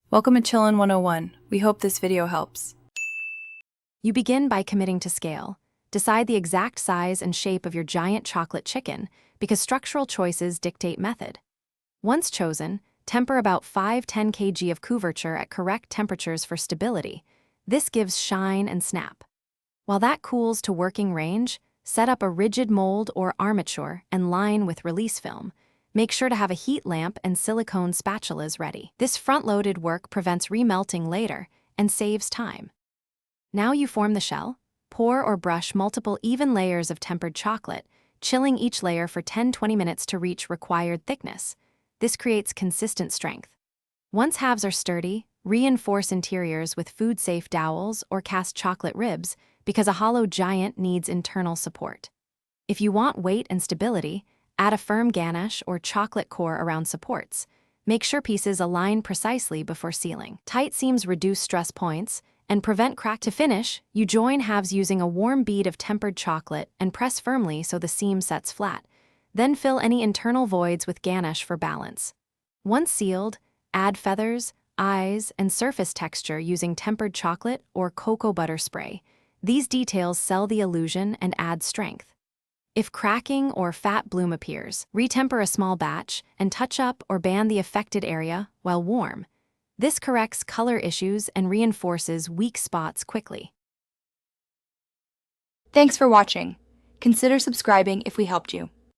Welcome to Chillin' 101. We hope this video helps. You begin by committing to scale. Decide the exact size and shape of your giant chocolate chicken because structural choices dictate method. Once chosen, temper about 5–10 kg of couverture at correct temperatures for stability. This gives shine and snap. While that cools to working range, set up a rigid mold or armature and line with release film. Make sure to have a heat lamp and silicone spatulas ready. This front-loaded work prevents remelting later and saves time. Now you form the shell. Pour or brush multiple even layers of tempered chocolate, chilling each layer for 10–20 minutes to reach required thickness. This creates consistent strength. Once halves are sturdy, reinforce interiors with food-safe dowels or cast chocolate ribs because a hollow giant needs internal support. If you want weight and stability, add a firm ganache or chocolate core around supports. Make sure pieces align precisely before sealing. Tight seams reduce stress points and prevent crack. To finish, you join halves using a warm bead of tempered chocolate and press firmly so the seam sets flat. Then fill any internal voids with ganache for balance. Once sealed, add feathers, eyes, and surface texture using tempered chocolate or cocoa butter spray. These details sell the illusion and add strength. If cracking or fat bloom appears, retemper a small batch and touch up or band the affected area while warm. This corrects color issues and reinforces weak spots quickly. Thanks for watching. Consider subscribing if we helped you.